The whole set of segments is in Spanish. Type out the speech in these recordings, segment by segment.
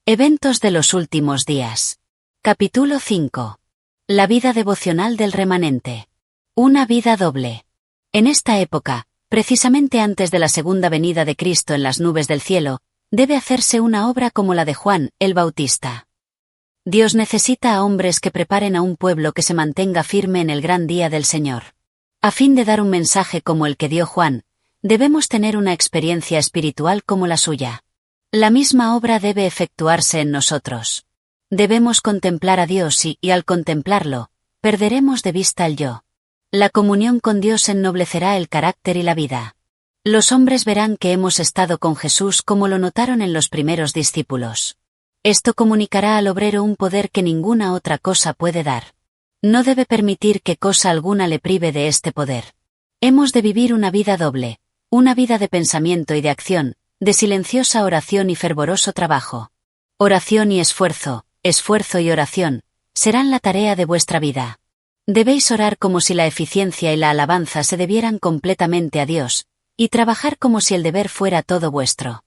Eventos de los últimos días. Capítulo 5. La vida devocional del remanente. Una vida doble. En esta época, precisamente antes de la segunda venida de Cristo en las nubes del cielo, debe hacerse una obra como la de Juan, el Bautista. Dios necesita a hombres que preparen a un pueblo que se mantenga firme en el gran día del Señor. A fin de dar un mensaje como el que dio Juan, debemos tener una experiencia espiritual como la suya. La misma obra debe efectuarse en nosotros. Debemos contemplar a Dios y al contemplarlo, perderemos de vista el yo. La comunión con Dios ennoblecerá el carácter y la vida. Los hombres verán que hemos estado con Jesús como lo notaron en los primeros discípulos. Esto comunicará al obrero un poder que ninguna otra cosa puede dar. No debe permitir que cosa alguna le prive de este poder. Hemos de vivir una vida doble, una vida de pensamiento y de acción, de silenciosa oración y fervoroso trabajo. Oración y esfuerzo, esfuerzo y oración, serán la tarea de vuestra vida. Debéis orar como si la eficiencia y la alabanza se debieran completamente a Dios, y trabajar como si el deber fuera todo vuestro.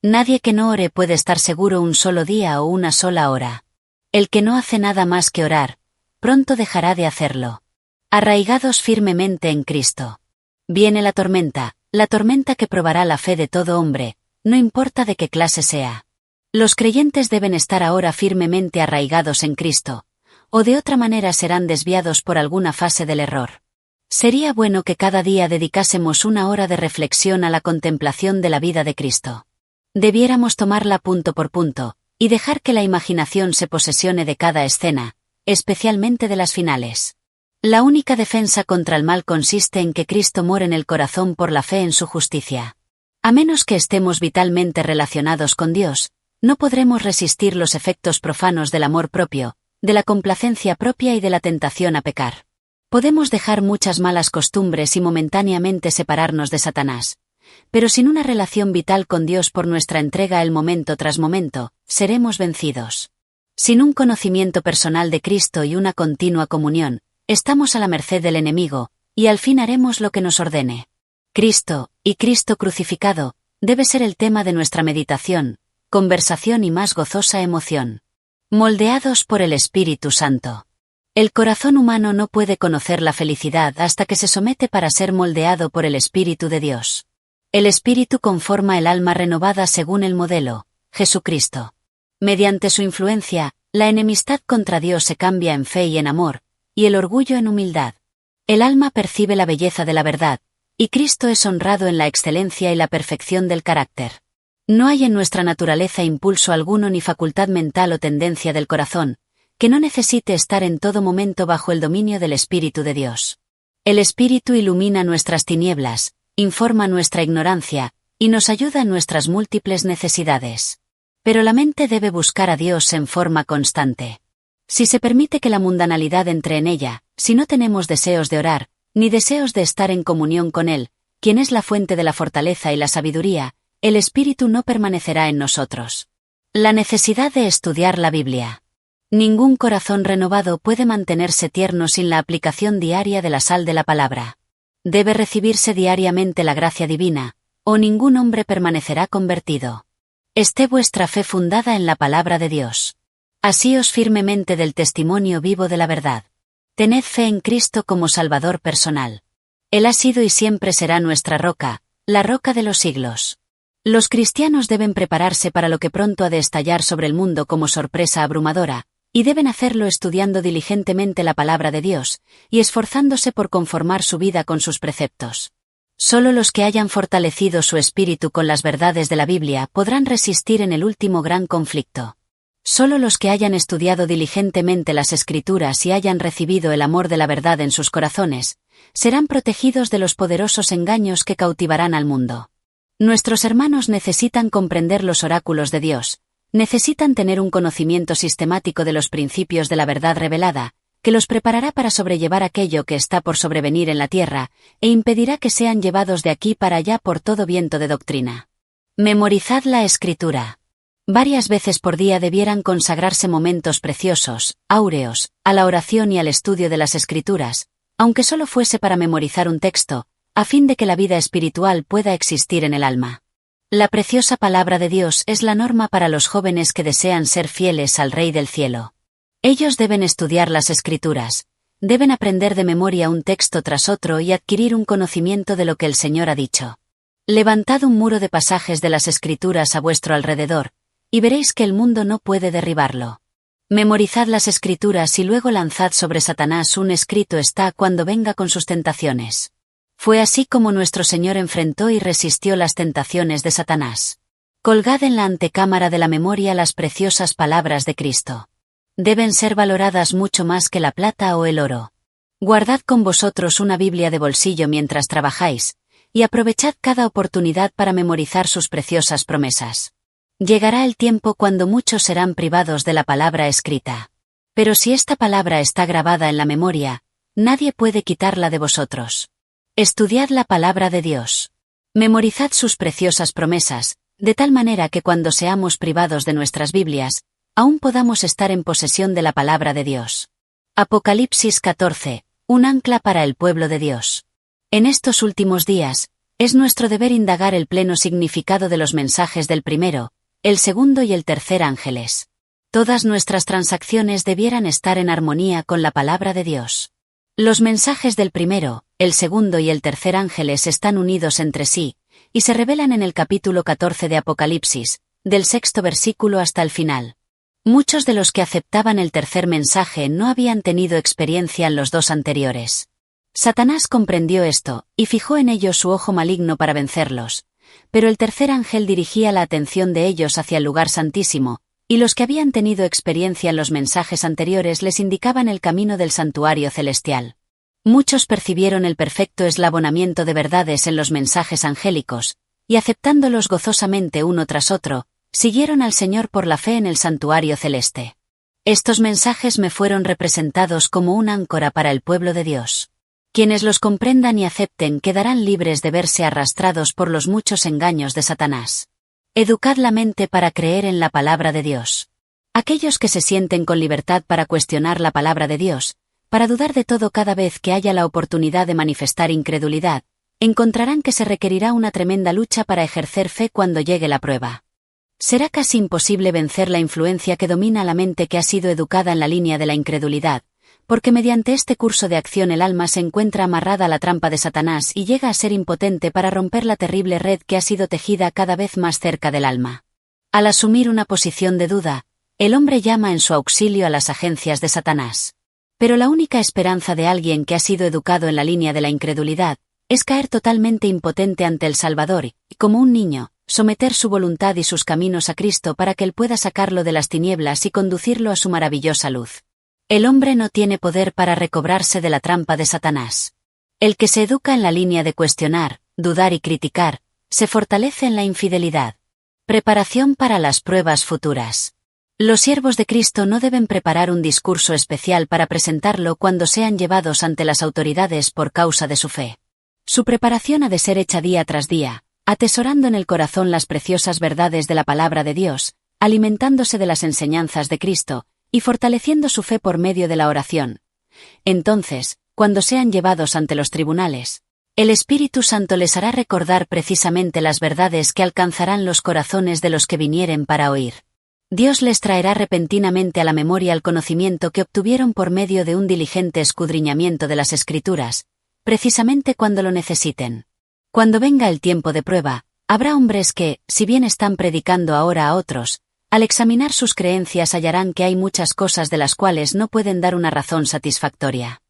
Nadie que no ore puede estar seguro un solo día o una sola hora. El que no hace nada más que orar, pronto dejará de hacerlo. Arraigados firmemente en Cristo. Viene la tormenta que probará la fe de todo hombre, no importa de qué clase sea. Los creyentes deben estar ahora firmemente arraigados en Cristo, o de otra manera serán desviados por alguna fase del error. Sería bueno que cada día dedicásemos una hora de reflexión a la contemplación de la vida de Cristo. Debiéramos tomarla punto por punto, y dejar que la imaginación se posesione de cada escena, especialmente de las finales. La única defensa contra el mal consiste en que Cristo more en el corazón por la fe en su justicia. A menos que estemos vitalmente relacionados con Dios, no podremos resistir los efectos profanos del amor propio, de la complacencia propia y de la tentación a pecar. Podemos dejar muchas malas costumbres y momentáneamente separarnos de Satanás, pero sin una relación vital con Dios por nuestra entrega el momento tras momento, seremos vencidos. Sin un conocimiento personal de Cristo y una continua comunión, estamos a la merced del enemigo, y al fin haremos lo que nos ordene. Cristo, y Cristo crucificado, debe ser el tema de nuestra meditación, conversación y más gozosa emoción. Moldeados por el Espíritu Santo. El corazón humano no puede conocer la felicidad hasta que se somete para ser moldeado por el Espíritu de Dios. El Espíritu conforma el alma renovada según el modelo, Jesucristo. Mediante su influencia, la enemistad contra Dios se cambia en fe y en amor, y el orgullo en humildad. El alma percibe la belleza de la verdad, y Cristo es honrado en la excelencia y la perfección del carácter. No hay en nuestra naturaleza impulso alguno ni facultad mental o tendencia del corazón, que no necesite estar en todo momento bajo el dominio del Espíritu de Dios. El Espíritu ilumina nuestras tinieblas, informa nuestra ignorancia, y nos ayuda en nuestras múltiples necesidades. Pero la mente debe buscar a Dios en forma constante. Si se permite que la mundanalidad entre en ella, si no tenemos deseos de orar, ni deseos de estar en comunión con Él, quien es la fuente de la fortaleza y la sabiduría, el Espíritu no permanecerá en nosotros. La necesidad de estudiar la Biblia. Ningún corazón renovado puede mantenerse tierno sin la aplicación diaria de la sal de la palabra. Debe recibirse diariamente la gracia divina, o ningún hombre permanecerá convertido. Esté vuestra fe fundada en la palabra de Dios. Asíos firmemente del testimonio vivo de la verdad. Tened fe en Cristo como Salvador personal. Él ha sido y siempre será nuestra roca, la roca de los siglos. Los cristianos deben prepararse para lo que pronto ha de estallar sobre el mundo como sorpresa abrumadora, y deben hacerlo estudiando diligentemente la palabra de Dios, y esforzándose por conformar su vida con sus preceptos. Solo los que hayan fortalecido su espíritu con las verdades de la Biblia podrán resistir en el último gran conflicto. Solo los que hayan estudiado diligentemente las Escrituras y hayan recibido el amor de la verdad en sus corazones, serán protegidos de los poderosos engaños que cautivarán al mundo. Nuestros hermanos necesitan comprender los oráculos de Dios, necesitan tener un conocimiento sistemático de los principios de la verdad revelada, que los preparará para sobrellevar aquello que está por sobrevenir en la tierra, e impedirá que sean llevados de aquí para allá por todo viento de doctrina. Memorizad la Escritura. Varias veces por día debieran consagrarse momentos preciosos, áureos, a la oración y al estudio de las Escrituras, aunque solo fuese para memorizar un texto, a fin de que la vida espiritual pueda existir en el alma. La preciosa palabra de Dios es la norma para los jóvenes que desean ser fieles al Rey del Cielo. Ellos deben estudiar las Escrituras, deben aprender de memoria un texto tras otro y adquirir un conocimiento de lo que el Señor ha dicho. Levantad un muro de pasajes de las Escrituras a vuestro alrededor, y veréis que el mundo no puede derribarlo. Memorizad las Escrituras y luego lanzad sobre Satanás un escrito está cuando venga con sus tentaciones. Fue así como nuestro Señor enfrentó y resistió las tentaciones de Satanás. Colgad en la antecámara de la memoria las preciosas palabras de Cristo. Deben ser valoradas mucho más que la plata o el oro. Guardad con vosotros una Biblia de bolsillo mientras trabajáis, y aprovechad cada oportunidad para memorizar sus preciosas promesas. Llegará el tiempo cuando muchos serán privados de la palabra escrita. Pero si esta palabra está grabada en la memoria, nadie puede quitarla de vosotros. Estudiad la palabra de Dios. Memorizad sus preciosas promesas, de tal manera que cuando seamos privados de nuestras Biblias, aún podamos estar en posesión de la palabra de Dios. Apocalipsis 14, un ancla para el pueblo de Dios. En estos últimos días, es nuestro deber indagar el pleno significado de los mensajes del primero, el segundo y el tercer ángeles. Todas nuestras transacciones debieran estar en armonía con la palabra de Dios. Los mensajes del primero, el segundo y el tercer ángeles están unidos entre sí, y se revelan en el capítulo 14 de Apocalipsis, del 6º versículo hasta el final. Muchos de los que aceptaban el tercer mensaje no habían tenido experiencia en los dos anteriores. Satanás comprendió esto, y fijó en ellos su ojo maligno para vencerlos, pero el tercer ángel dirigía la atención de ellos hacia el lugar santísimo, y los que habían tenido experiencia en los mensajes anteriores les indicaban el camino del santuario celestial. Muchos percibieron el perfecto eslabonamiento de verdades en los mensajes angélicos, y aceptándolos gozosamente uno tras otro, siguieron al Señor por la fe en el santuario celeste. Estos mensajes me fueron representados como un áncora para el pueblo de Dios. Quienes los comprendan y acepten quedarán libres de verse arrastrados por los muchos engaños de Satanás. Educad la mente para creer en la palabra de Dios. Aquellos que se sienten con libertad para cuestionar la palabra de Dios, para dudar de todo cada vez que haya la oportunidad de manifestar incredulidad, encontrarán que se requerirá una tremenda lucha para ejercer fe cuando llegue la prueba. Será casi imposible vencer la influencia que domina la mente que ha sido educada en la línea de la incredulidad, porque mediante este curso de acción el alma se encuentra amarrada a la trampa de Satanás y llega a ser impotente para romper la terrible red que ha sido tejida cada vez más cerca del alma. Al asumir una posición de duda, el hombre llama en su auxilio a las agencias de Satanás. Pero la única esperanza de alguien que ha sido educado en la línea de la incredulidad es caer totalmente impotente ante el Salvador y, como un niño, someter su voluntad y sus caminos a Cristo para que Él pueda sacarlo de las tinieblas y conducirlo a su maravillosa luz. El hombre no tiene poder para recobrarse de la trampa de Satanás. El que se educa en la línea de cuestionar, dudar y criticar, se fortalece en la infidelidad. Preparación para las pruebas futuras. Los siervos de Cristo no deben preparar un discurso especial para presentarlo cuando sean llevados ante las autoridades por causa de su fe. Su preparación ha de ser hecha día tras día, atesorando en el corazón las preciosas verdades de la palabra de Dios, alimentándose de las enseñanzas de Cristo, y fortaleciendo su fe por medio de la oración. Entonces, cuando sean llevados ante los tribunales, el Espíritu Santo les hará recordar precisamente las verdades que alcanzarán los corazones de los que vinieren para oír. Dios les traerá repentinamente a la memoria el conocimiento que obtuvieron por medio de un diligente escudriñamiento de las Escrituras, precisamente cuando lo necesiten. Cuando venga el tiempo de prueba, habrá hombres que, si bien están predicando ahora a otros, al examinar sus creencias hallarán que hay muchas cosas de las cuales no pueden dar una razón satisfactoria.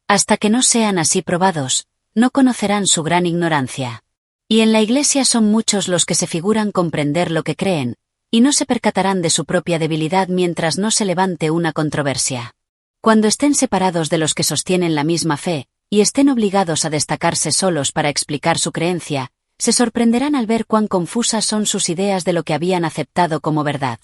Hasta que no sean así probados, no conocerán su gran ignorancia. Y en la Iglesia son muchos los que se figuran comprender lo que creen, y no se percatarán de su propia debilidad mientras no se levante una controversia. Cuando estén separados de los que sostienen la misma fe, y estén obligados a destacarse solos para explicar su creencia, se sorprenderán al ver cuán confusas son sus ideas de lo que habían aceptado como verdad.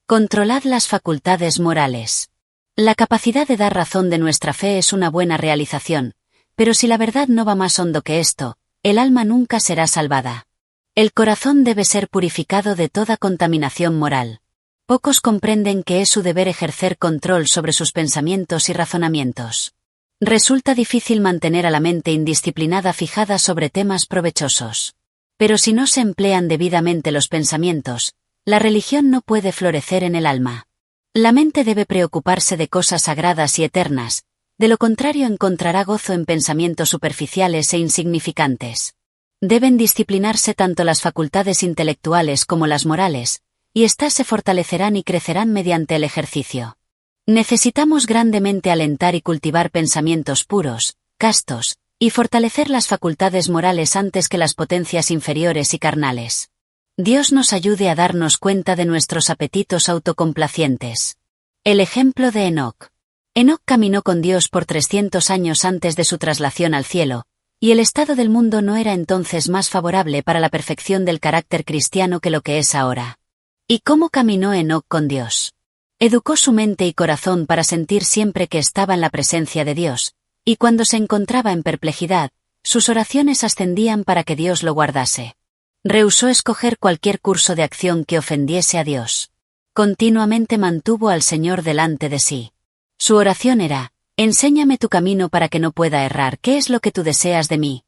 Controlad las facultades morales. La capacidad de dar razón de nuestra fe es una buena realización, pero si la verdad no va más hondo que esto, el alma nunca será salvada. El corazón debe ser purificado de toda contaminación moral. Pocos comprenden que es su deber ejercer control sobre sus pensamientos y razonamientos. Resulta difícil mantener a la mente indisciplinada fijada sobre temas provechosos. Pero si no se emplean debidamente los pensamientos, la religión no puede florecer en el alma. La mente debe preocuparse de cosas sagradas y eternas, de lo contrario encontrará gozo en pensamientos superficiales e insignificantes. Deben disciplinarse tanto las facultades intelectuales como las morales, y éstas se fortalecerán y crecerán mediante el ejercicio. Necesitamos grandemente alentar y cultivar pensamientos puros, castos, y fortalecer las facultades morales antes que las potencias inferiores y carnales. Dios nos ayude a darnos cuenta de nuestros apetitos autocomplacientes. El ejemplo de Enoc. Enoc caminó con Dios por 300 años antes de su traslación al cielo, y el estado del mundo no era entonces más favorable para la perfección del carácter cristiano que lo que es ahora. ¿Y cómo caminó Enoc con Dios? Educó su mente y corazón para sentir siempre que estaba en la presencia de Dios, y cuando se encontraba en perplejidad, sus oraciones ascendían para que Dios lo guardase. Rehusó escoger cualquier curso de acción que ofendiese a Dios. Continuamente mantuvo al Señor delante de sí. Su oración era: enséñame tu camino para que no pueda errar. ¿Qué es lo que tú deseas de mí?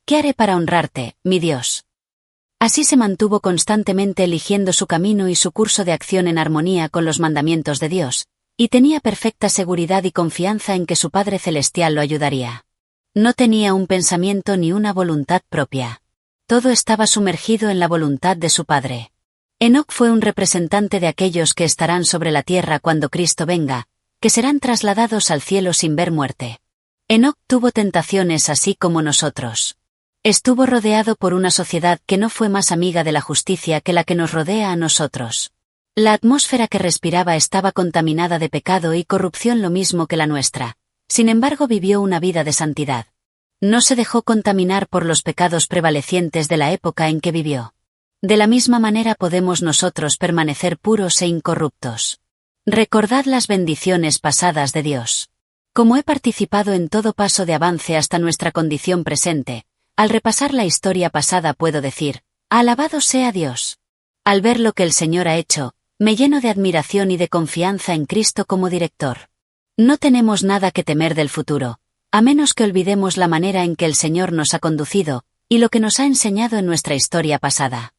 ¿Qué haré para honrarte, mi Dios? Así se mantuvo constantemente eligiendo su camino y su curso de acción en armonía con los mandamientos de Dios, y tenía perfecta seguridad y confianza en que su Padre Celestial lo ayudaría. No tenía un pensamiento ni una voluntad propia. Todo estaba sumergido en la voluntad de su Padre. Enoc fue un representante de aquellos que estarán sobre la tierra cuando Cristo venga, que serán trasladados al cielo sin ver muerte. Enoc tuvo tentaciones así como nosotros. Estuvo rodeado por una sociedad que no fue más amiga de la justicia que la que nos rodea a nosotros. La atmósfera que respiraba estaba contaminada de pecado y corrupción lo mismo que la nuestra. Sin embargo, vivió una vida de santidad. No se dejó contaminar por los pecados prevalecientes de la época en que vivió. De la misma manera podemos nosotros permanecer puros e incorruptos. Recordad las bendiciones pasadas de Dios. Como he participado en todo paso de avance hasta nuestra condición presente, al repasar la historia pasada puedo decir: alabado sea Dios. Al ver lo que el Señor ha hecho, me lleno de admiración y de confianza en Cristo como director. No tenemos nada que temer del futuro, a menos que olvidemos la manera en que el Señor nos ha conducido, y lo que nos ha enseñado en nuestra historia pasada.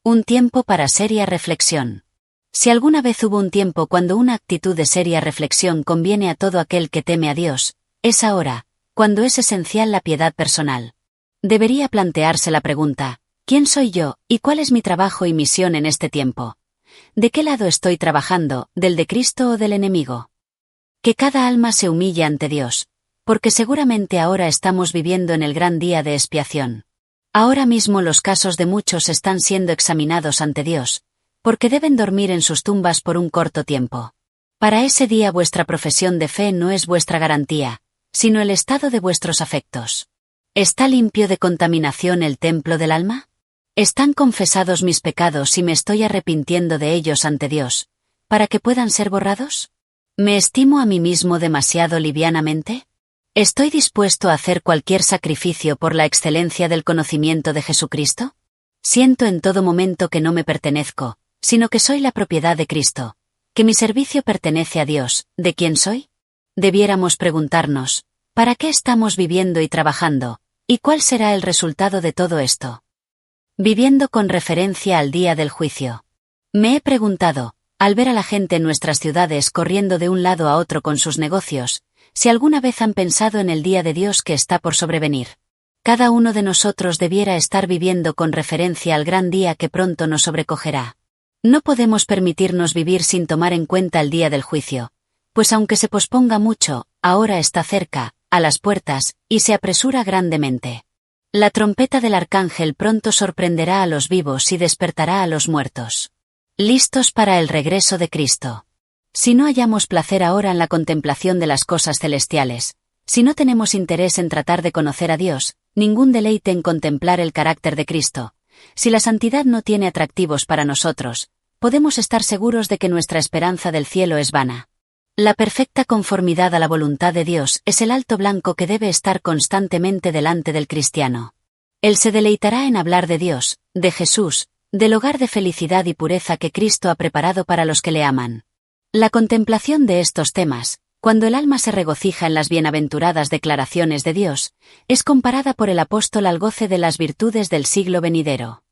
Un tiempo para seria reflexión. Si alguna vez hubo un tiempo cuando una actitud de seria reflexión conviene a todo aquel que teme a Dios, es ahora, cuando es esencial la piedad personal. Debería plantearse la pregunta: ¿quién soy yo, y cuál es mi trabajo y misión en este tiempo? ¿De qué lado estoy trabajando, del de Cristo o del enemigo? Que cada alma se humille ante Dios, porque seguramente ahora estamos viviendo en el gran día de expiación. Ahora mismo los casos de muchos están siendo examinados ante Dios, porque deben dormir en sus tumbas por un corto tiempo. Para ese día vuestra profesión de fe no es vuestra garantía, sino el estado de vuestros afectos. ¿Está limpio de contaminación el templo del alma? ¿Están confesados mis pecados y me estoy arrepintiendo de ellos ante Dios, para que puedan ser borrados? ¿Me estimo a mí mismo demasiado livianamente? ¿Estoy dispuesto a hacer cualquier sacrificio por la excelencia del conocimiento de Jesucristo? Siento en todo momento que no me pertenezco, sino que soy la propiedad de Cristo, que mi servicio pertenece a Dios. ¿De quién soy? Debiéramos preguntarnos: ¿para qué estamos viviendo y trabajando, y cuál será el resultado de todo esto? Viviendo con referencia al día del juicio. Me he preguntado, al ver a la gente en nuestras ciudades corriendo de un lado a otro con sus negocios, si alguna vez han pensado en el día de Dios que está por sobrevenir. Cada uno de nosotros debiera estar viviendo con referencia al gran día que pronto nos sobrecogerá. No podemos permitirnos vivir sin tomar en cuenta el día del juicio, pues aunque se posponga mucho, ahora está cerca, a las puertas, y se apresura grandemente. La trompeta del arcángel pronto sorprenderá a los vivos y despertará a los muertos. Listos para el regreso de Cristo. Si no hallamos placer ahora en la contemplación de las cosas celestiales, si no tenemos interés en tratar de conocer a Dios, ningún deleite en contemplar el carácter de Cristo, si la santidad no tiene atractivos para nosotros, podemos estar seguros de que nuestra esperanza del cielo es vana. La perfecta conformidad a la voluntad de Dios es el alto blanco que debe estar constantemente delante del cristiano. Él se deleitará en hablar de Dios, de Jesús, del hogar de felicidad y pureza que Cristo ha preparado para los que le aman. La contemplación de estos temas, Cuando el alma se regocija en las bienaventuradas declaraciones de Dios, es comparada por el apóstol al goce de las virtudes del siglo venidero.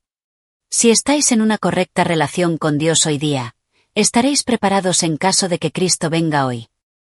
Si estáis en una correcta relación con Dios hoy día, estaréis preparados en caso de que Cristo venga hoy.